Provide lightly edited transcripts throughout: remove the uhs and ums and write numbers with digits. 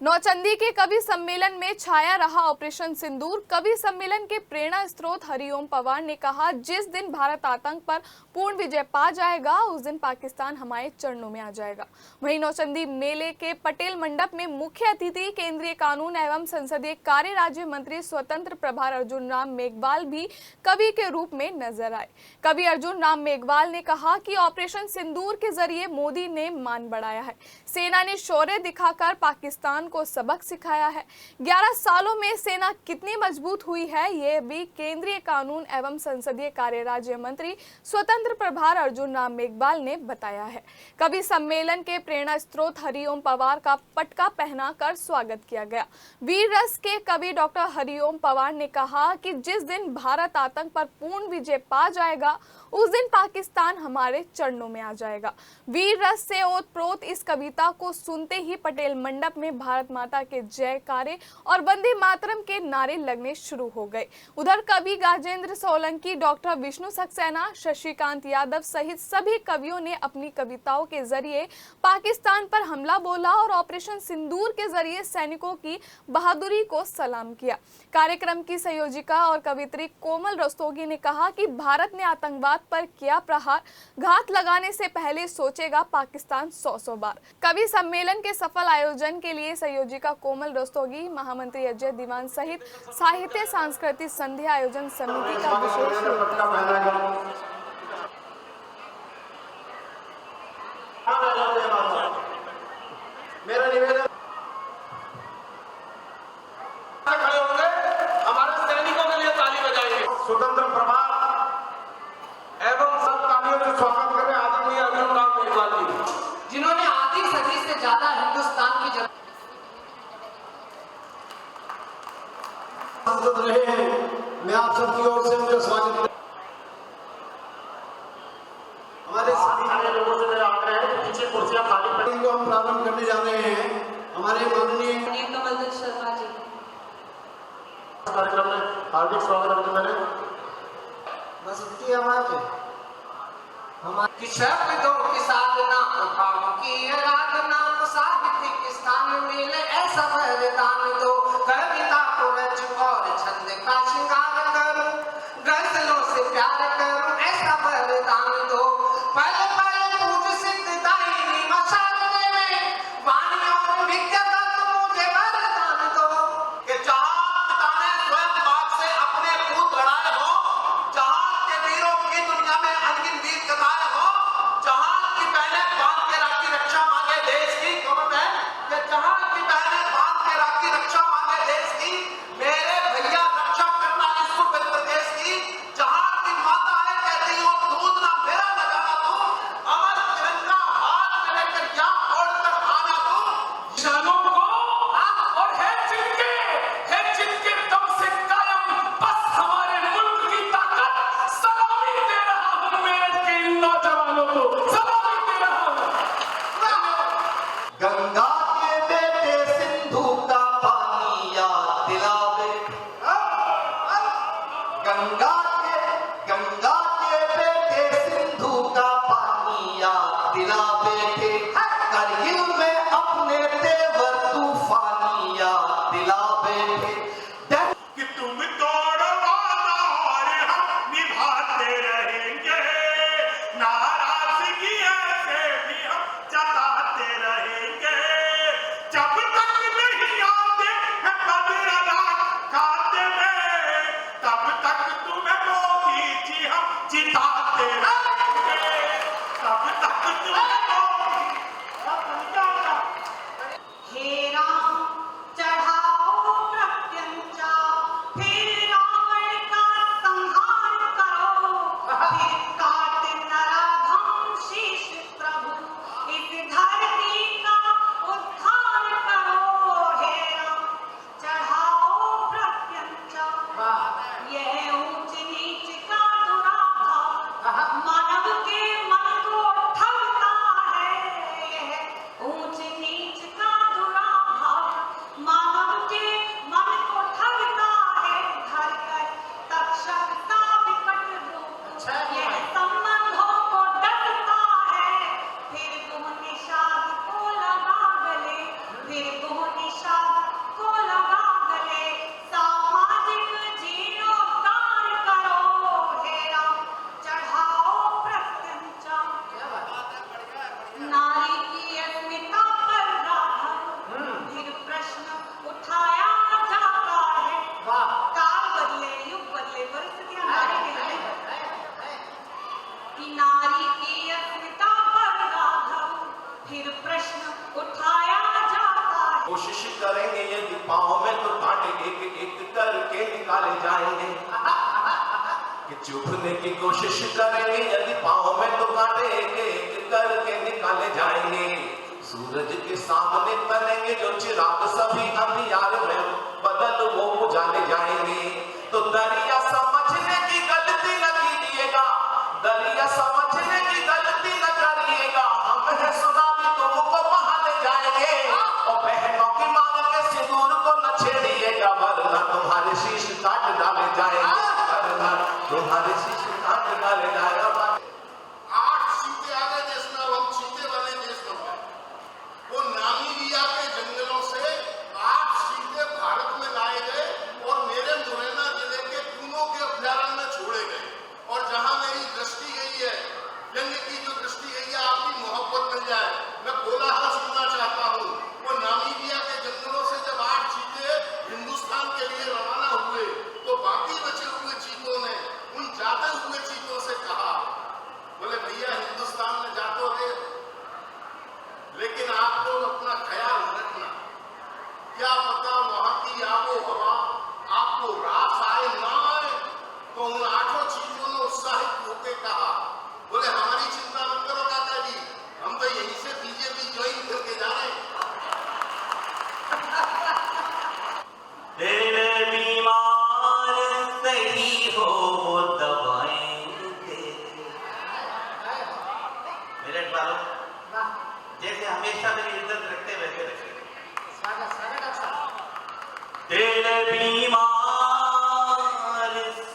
नौचंदी के कवि सम्मेलन में छाया रहा ऑपरेशन सिंदूर। कवि सम्मेलन के प्रेरणा स्रोत हरिओम पवार ने कहा, जिस दिन भारत आतंक पर पूर्ण विजय पा जाएगा उस दिन पाकिस्तान हमारे चरणों में आ जाएगा। वहीं नौचंदी मेले के पटेल मंडप में मुख्य अतिथि केंद्रीय कानून एवं संसदीय कार्य राज्य मंत्री स्वतंत्र प्रभार अर्जुन राम मेघवाल भी कवि के रूप में नजर आए। कवि अर्जुन राम मेघवाल ने कहा कि ऑपरेशन सिंदूर के जरिए मोदी ने मान बढ़ाया है। सेना ने शौर्य दिखाकर पाकिस्तान को सबक सिखाया है। 11 सालों में सेना कितनी मजबूत हुई है ये भी केंद्रीय कानून एवं संसदीय कार्य राज्य मंत्री स्वतंत्र प्रभार अर्जुन राम मेघवाल ने बताया है। कवि सम्मेलन के प्रेरणा स्रोत हरिओम पवार का पटका पहनाकर स्वागत किया गया। वीर रस के कवि डॉक्टर हरिओम पवार ने कहा कि जिस दिन भारत आतंक पर पूर्ण विजय पा जाएगा उस दिन पाकिस्तान हमारे चरणों में आ जाएगा। वीर रस से ओतप्रोत इस कविता को सुनते ही पटेल मंडप में भारत माता के जयकारे और वंदे मातरम के नारे लगने शुरू हो गए। उधर कवि गाजेंद्र सोलंकी, डॉक्टर विष्णु सक्सेना, शशिकांत यादव सहित सभी कवियों ने अपनी कविताओं के जरिए पाकिस्तान पर हमला बोला और ऑपरेशन सिंदूर के जरिए सैनिकों की बहादुरी को सलाम किया। कार्यक्रम की संयोजिका और कवित्री कोमल रस्तोगी ने कहा कि भारत ने आतंकवाद पर किया प्रहार, घात लगाने से पहले सोचेगा पाकिस्तान 100 बार। कवि सम्मेलन के सफल आयोजन के लिए संयोजिका कोमल रस्तोगी, महामंत्री अजय दीवान सहित साहित्य सांस्कृतिक संध्या आयोजन समिति का विशेष मेरा निवेदन खड़े होंगे, हमारे सैनिकों के लिए ताली बजाइए। स्वतंत्र प्रभार एवं सब तालियों से स्वागत करें आदरणीय अर्जुन राम मेघवाल जी, जिन्होंने आधी सदी से ज्यादा हिंदुस्तान की सांसद रहे हैं। मैं आप सबकी ओर से उनका स्वागत करता हूं। हमारे सारे लोगों से मेरा आग्रह है कि पीछे कुर्सियां खाली पड़ी को हम प्रारंभ करने जा रहे हैं। हमारे माननीय कमल शर्मा जी कार्यक्रम में हार्दिक स्वागत करते हैं। बस इतनी आवाज है हमारी शब्दों की साधना भाव की आराधना साहित्यिक स्थान मिले ऐसा वरदान दो, कविता को रच और छंद का श्रृंगार करूं, गजलों से प्यार करूं ऐसा वरदान दो, पल पल पूज सिद्धदायिनी मशाल में वाणी और विद्या का तुम मुझे वरदान दो। कि जहां पिता ने स्वयं बाप से अपने पूत लड़ाए हो, जहां के वीरों की दुनिया में अनगिन वीर कथाएं हो, जहां की बहनें बांध के राखी रक्षा मांगे देश की, कि जहां की बहनें बांध के राखी रक्षा मांगे देश की, मेरे भैया रक्षा करना इस पवित्र देश की, जहां की माता है कहती हो दूध ना मेरा लगाना तू, कोशिश करेंगे यदि पाँव में तो कांटे एक एक करके निकाले जाएंगे। कि चुभने की कोशिश करेंगे यदि पाँव में तो कांटे एक एक करके निकाले जाएंगे। सूरज के सामने तलेंगे जो चिराग सभी अंधियार में बदल वो उजाले जाएंगे। तो दरिया समझने की गलती न कीजिएगा, दरिया समझने की गलती न करिएगा। हम है सुना भी तुमको वहां ले जाएंगे। और बहनों की मांग के सिंदूर को न छेड़िएगा, वरना तुम्हारे शीश काट डाले जाएंगे, वरना तुम्हारे शीश काट डाले जाएगा। 8 सीटें आ गए देश में, अब हम चीते वाले देश बन गए। वो नामीबिया के जंगलों से 8 सीटें भारत में लाए गए और मेरे मुरैना जिले के कूनों के अभ्यारण्य में छोड़े गए। और जहां मेरी दृष्टि गई है, व्यंग की जो दृष्टि गई है, आपकी मोहब्बत मिल जाए, मैं कोलाहल सुनना चाहता हूँ। वो नामीबिया के जंगलों से जब 8 चीते हिंदुस्तान के लिए रवाना हुए, तो बाकी बचे हुए चीतों ने उन जाते हुए चीतों से कहा, बोले भैया हिंदुस्तान में जा तो रहे, लेकिन आप लोग अपना ख्याल रखना। क्या पता वहां की आबो हवा आपको रास आए ना आए। तो उन 8 चीजों ने उत्साहित होकर कहा, बोले हमारी चिंता मत करो काका जी, हम तो यहीं से बीजेपी ज्वाइन करके जा रहे हैं। दिल बीमार सही हो वो दवाएं दे। मेरे बालों जैसे हमेशा मेरी इज्जत रखते वैसे रखिए। दिल बीमार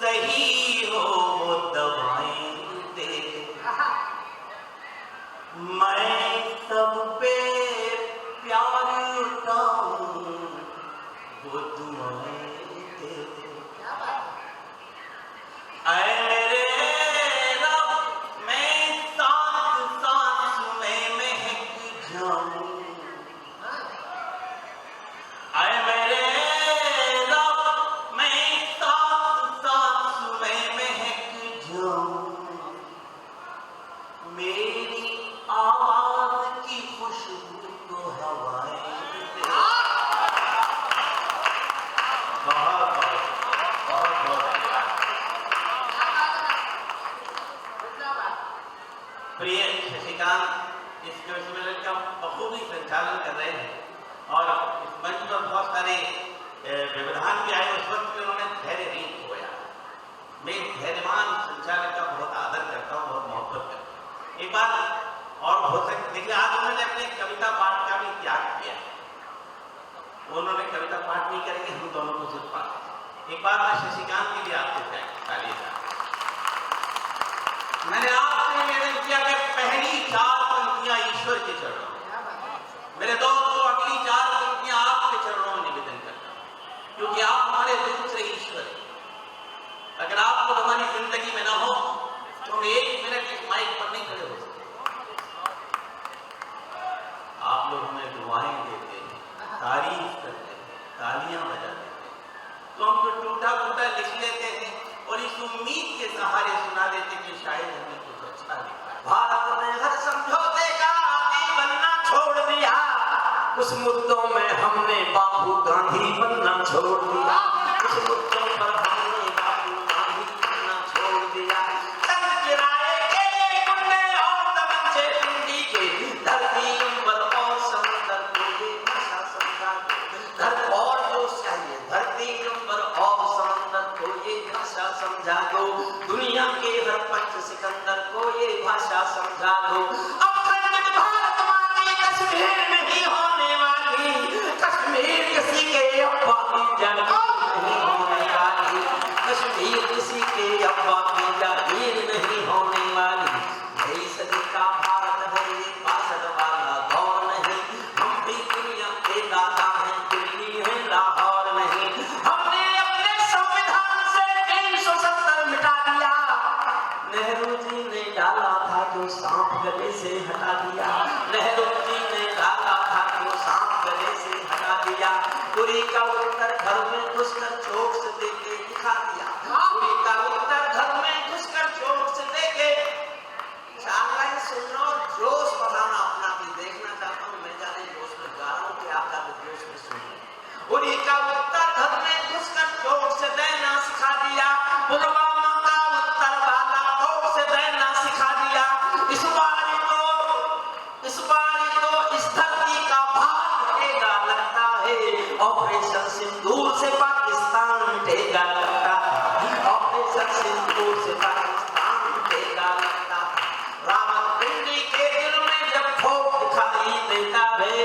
सही हो वो दवाएं दे। मैं सब पे प्यार लुटाऊं वो दुआएं दे। ऐ मेरे रब मैं सांस सांस में महक जाऊं। ऐ मेरे रब मैं सांस सांस में महक जाऊं। मेरी आवाज की खुशबू को हवाएं दे। बहुत बहुत प्रिय शशिकांत इस सम्मेलन का बखूबी संचालन कर रहे हैं और इस मंच पर बहुत सारे व्यवधान भी आए। उस वक्त में उन्होंने धैर्य नहीं खोया। मैं धैर्यवान संचालक का बहुत आदर करता हूँ, बहुत मोहब्बत करता हूँ। एक बात और हो सकती, देखिए आज उन्होंने अपने कविता पाठ का भी त्याग किया है। उन्होंने कविता पाठ नहीं करेंगे, हम दोनों को सिर्फ पाठ। एक बात मैं शशिकांत के लिए आपसे तालियां। मैंने आपसे निवेदन किया कि पहली 4 पंक्तियां ईश्वर के चरणों में, मेरे दोस्तों अगली 4 पंक्तियां आपके चरणों में निवेदन करता हूं, क्योंकि आप हमारे दूसरे ईश्वर हैं। अगर आप लोग हमारी जिंदगी में ना हो तो हम 1 मिनट इस माइक पर नहीं खड़े हो सकते। आप लोग हमें दुआएं देते हैं, तारीफ करते हैं, तालियां बजाते हैं, तो हम तो टूटा फूटा लिख लेते हैं और इस उम्मीद के सहारे सुना देते कि शायद हमें कुछ अच्छा लिखा है। भारत ने हर समझौते का आदी बनना छोड़ दिया, कुछ मुद्दों में हमने बापू गांधी बनना छोड़ दिया, कुछ मुद्दों पर हमने बापू गांधी बनना छोड़ दिया। चंद किराए के गुंडे और तमंचे पिंडी के, धरती अंबर और समुद्र को ये भाषा समझा दो। और जो चाहिए धरती अंबर और समुद्र को ये भाषा समझा दो। दुनिया के हर पंच सिकंदर को ये भाषा समझा दो। अखंड भारत माँ की कश्मीर नहीं होने वाली, कश्मीर किसी के अब्बा की जागीर नहीं होने वाली, कश्मीर किसी के अब्बा की जागीर नहीं होने वाली। 22 सदी का भारत है ये 62 वाला दौर नहीं। हम भी दुनिया के दादा हैं, दिल्ली है लाहौर नहीं। हमने अपने संविधान से 370 मिटा दिया, नेहरू जी ने डाला था जो सांप गले से हटा दिया, नेहरू जी ने डाला था जो सांप गले से हटा दिया। पूरी का उत्तर घर में घुसकर चोट से देके दिखा दिया, पूरी का उत्तर घर में घुसकर चोट से देके। शानदार सुनना और जोश बढ़ाना अपना भी देखना चाहता हूँ। मैं जाने जोश में गा रहा हूँ कि आपका भी जोश में उन्हीं का उत्तर घर में घुसकर चोट से देना सिखा दिया। पुलवामा का उत्तर वाला चोट से देना सिखा दिया। इस बारी तो इस धरती का भार ढहेगा लगता है। ऑपरेशन सिंदूर से पाकिस्तान ढहेगा लगता है। ऑपरेशन सिंदूर से पाकिस्तान ढहेगा लगता है। रावलपिंडी के दिल में जब खौफ दिखाई देता है,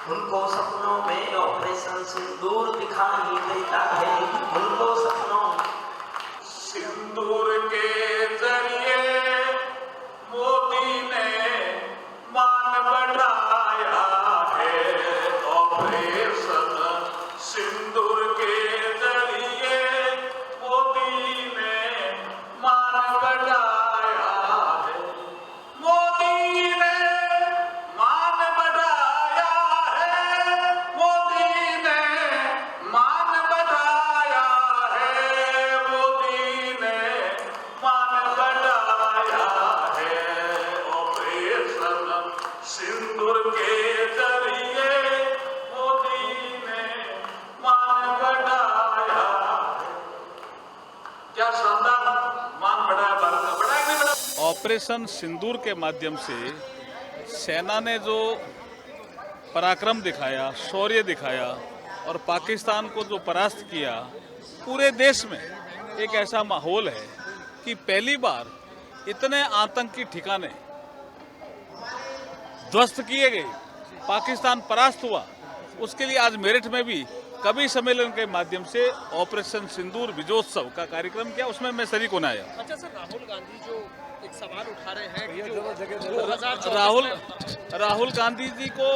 उनको सपनों में ऑपरेशन सिंदूर दिखाई देता है। उनको सपनों सिंदूर के जरिए मोदी ने मान बढ़ाया है। ऑपरेशन सिंदूर के जरिए मोदी ने मान बढ़ाया है। मोदी ने मान बढ़ाया है। मोदी ने मान बढ़ाया है। मोदी ने मान बढ़ाया है। ऑपरेशन सिंदूर के जरिए मोदी ने मान बढ़ाया है। क्या शानदार मान बढ़ाया भारत का, बढ़ाया कि नहीं बढ़ाया? ऑपरेशन सिंदूर के माध्यम से सेना ने जो पराक्रम दिखाया, शौर्य दिखाया और पाकिस्तान को जो परास्त किया, पूरे देश में एक ऐसा माहौल है कि पहली बार इतने आतंकी ठिकाने ध्वस्त किए गए, पाकिस्तान परास्त हुआ। उसके लिए आज मेरठ में भी कवि सम्मेलन के माध्यम से ऑपरेशन सिंदूर विजयोत्सव का कार्यक्रम किया, उसमें मैं शरीक होने आया। अच्छा सर, राहुल गांधी जो एक सवाल उठा रहे हैं कि राहुल गांधी जी को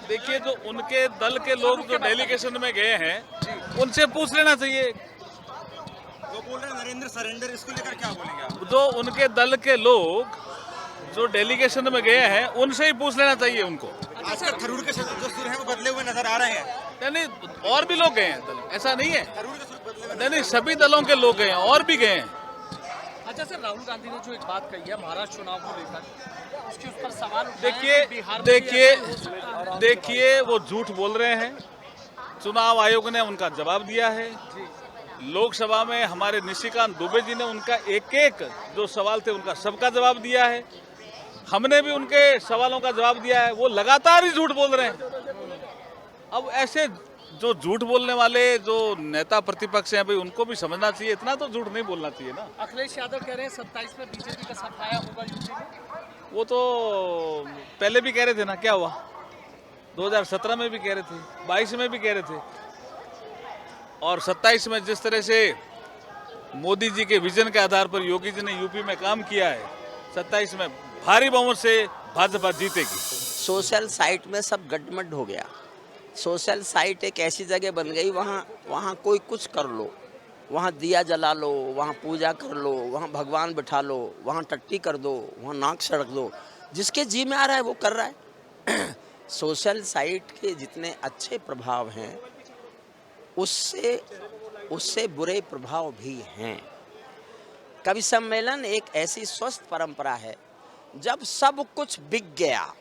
देखिए, जो उनके दल के लोग जो डेलीगेशन में गए हैं, उनसे पूछ लेना चाहिए। वो बोल रहे हैं नरेंद्र सरेंडर, इसको लेकर क्या बोलेंगे आप? जो उनके दल के लोग जो डेलीगेशन में गए हैं, उनसे ही पूछ लेना चाहिए उनको। आजकल थरूर के जो सुर हैं वो बदले हुए नजर आ रहे हैं। नहीं, और भी लोग गए हैं दल, ऐसा नहीं है। थरूर के सुर बदले हुए नहीं, सभी दलों के लोग गए हैं, और भी गए हैं। अच्छा सर, राहुल गांधी ने जो एक बात कही है महाराष्ट्र चुनाव को लेकर, उसके उस पर सवाल उठाए हैं कि बिहार में भी ऐसा हो सकता है। देखिए वो झूठ बोल रहे हैं। चुनाव आयोग ने उनका जवाब दिया है। लोकसभा में हमारे निशिकांत दुबे जी ने उनका एक एक जो सवाल थे उनका सबका जवाब दिया है। हमने भी उनके सवालों का जवाब दिया है। वो लगातार ही झूठ बोल रहे हैं। अब ऐसे जो झूठ बोलने वाले जो नेता प्रतिपक्ष हैं, भाई उनको भी समझना चाहिए, इतना तो झूठ नहीं बोलना चाहिए ना। अखिलेश यादव कह रहे हैं 27 में बीजेपी का सफाया होगा यूपी में। वो तो पहले भी कह रहे थे ना, क्या हुआ? 2017 में भी कह रहे थे, 22 में भी कह रहे थे, और 27 में जिस तरह से मोदी जी के विजन के आधार पर योगी जी ने यूपी में काम किया है, 27 में भारी बहुमत से भाजपा जीतेगी। सोशल साइट में सब गड्ढमड्ढ हो गया। सोशल साइट एक ऐसी जगह बन गई, वहाँ कोई कुछ कर लो, वहाँ दिया जला लो, वहाँ पूजा कर लो, वहाँ भगवान बिठा लो, वहाँ टट्टी कर दो, वहाँ नाक सड़क दो। जिसके जी में आ रहा है वो कर रहा है। सोशल साइट के जितने अच्छे प्रभाव हैं, उससे बुरे प्रभाव भी हैं। कवि सम्मेलन एक ऐसी स्वस्थ परंपरा है, जब सब कुछ बिक गया,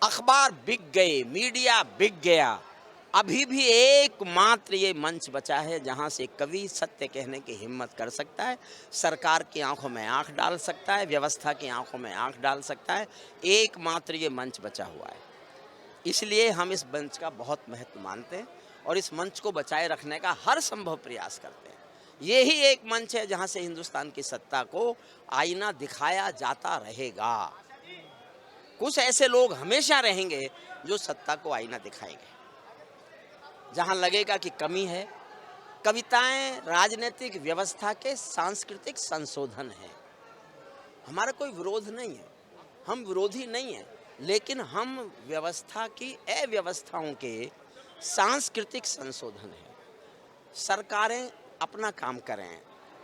अखबार बिक गए, मीडिया बिक गया, अभी भी एकमात्र ये मंच बचा है जहाँ से कवि सत्य कहने की हिम्मत कर सकता है, सरकार की आंखों में आंख डाल सकता है, व्यवस्था की आंखों में आंख डाल सकता है। एकमात्र ये मंच बचा हुआ है। इसलिए हम इस मंच का बहुत महत्व मानते हैं और इस मंच को बचाए रखने का हर संभव प्रयास करते हैं। ये ही एक मंच है जहाँ से हिंदुस्तान की सत्ता को आईना दिखाया जाता रहेगा। कुछ ऐसे लोग हमेशा रहेंगे जो सत्ता को आईना दिखाएंगे। जहाँ लगेगा कि कमी है, कविताएं राजनीतिक व्यवस्था के सांस्कृतिक संशोधन है। हमारा कोई विरोध नहीं है, हम विरोधी नहीं हैं, लेकिन हम व्यवस्था की अव्यवस्थाओं के सांस्कृतिक संशोधन है। सरकारें अपना काम करें,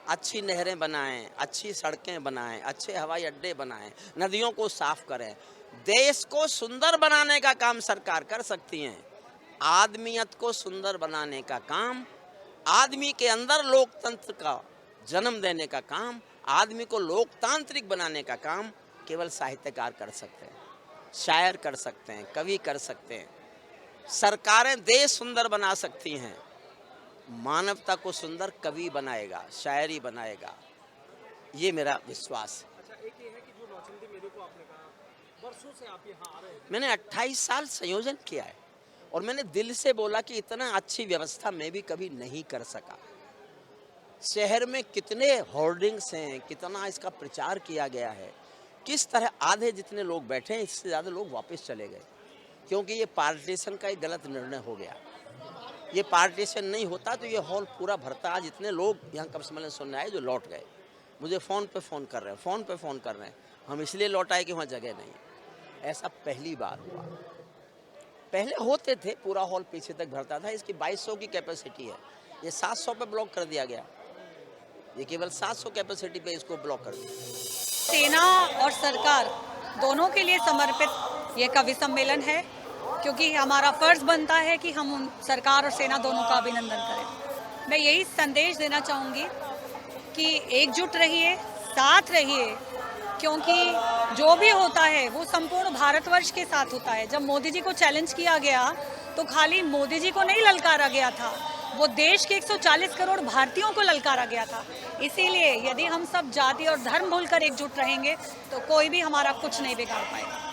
अच्छी नहरें बनाएं, अच्छी सड़कें बनाएं, अच्छे हवाई अड्डे बनाएं, नदियों को साफ करें। देश को सुंदर बनाने का काम सरकार कर सकती हैं। आदमियत को सुंदर बनाने का काम, आदमी के अंदर लोकतंत्र का जन्म देने का काम, आदमी को लोकतांत्रिक बनाने का काम केवल साहित्यकार कर सकते हैं, शायर कर सकते हैं, कवि कर सकते हैं, सरकारें देश सुंदर बना सकती हैं, मानवता को सुंदर कवि बनाएगा, शायरी बनाएगा, ये मेरा विश्वास है। अच्छा, एक ये है कि जो नौचंदी मेले को आपने कहा, वर्षों से आप यहाँ आ रहे हैं। मैंने 28 साल संयोजन किया है और मैंने दिल से बोला कि इतना अच्छी व्यवस्था मैं भी कभी नहीं कर सका। शहर में कितने होर्डिंग्स हैं, कितना इसका प्रचार किया गया है, किस तरह आधे जितने लोग बैठे हैं इससे ज़्यादा लोग वापस चले गए, क्योंकि ये पार्टीशन का एक गलत निर्णय हो गया। ये पार्टीशन नहीं होता तो ये हॉल पूरा भरता। आज इतने लोग यहाँ कवि सम्मेलन सुनने आए जो लौट गए, मुझे फ़ोन पे फ़ोन कर रहे हैं, हम इसलिए लौट आए कि वहाँ जगह नहीं है। ऐसा पहली बार हुआ। पहले होते थे, पूरा हॉल पीछे तक भरता था। इसकी 2200 की कैपेसिटी है, ये 700 पे ब्लॉक कर दिया गया। ये केवल 700 कैपेसिटी पे इसको ब्लॉक कर दिया। सेना और सरकार दोनों के लिए समर्पित ये कवि सम्मेलन है, क्योंकि हमारा फर्ज बनता है कि हम उन सरकार और सेना दोनों का अभिनंदन करें। मैं यही संदेश देना चाहूँगी कि एकजुट रहिए, साथ रहिए, क्योंकि जो भी होता है वो संपूर्ण भारतवर्ष के साथ होता है। जब मोदी जी को चैलेंज किया गया तो खाली मोदी जी को नहीं ललकारा गया था, वो देश के 140 करोड़ भारतीयों को ललकारा गया था। इसीलिए यदि हम सब जाति और धर्म भूलकर एकजुट रहेंगे तो कोई भी हमारा कुछ नहीं बिगाड़ पाएगा।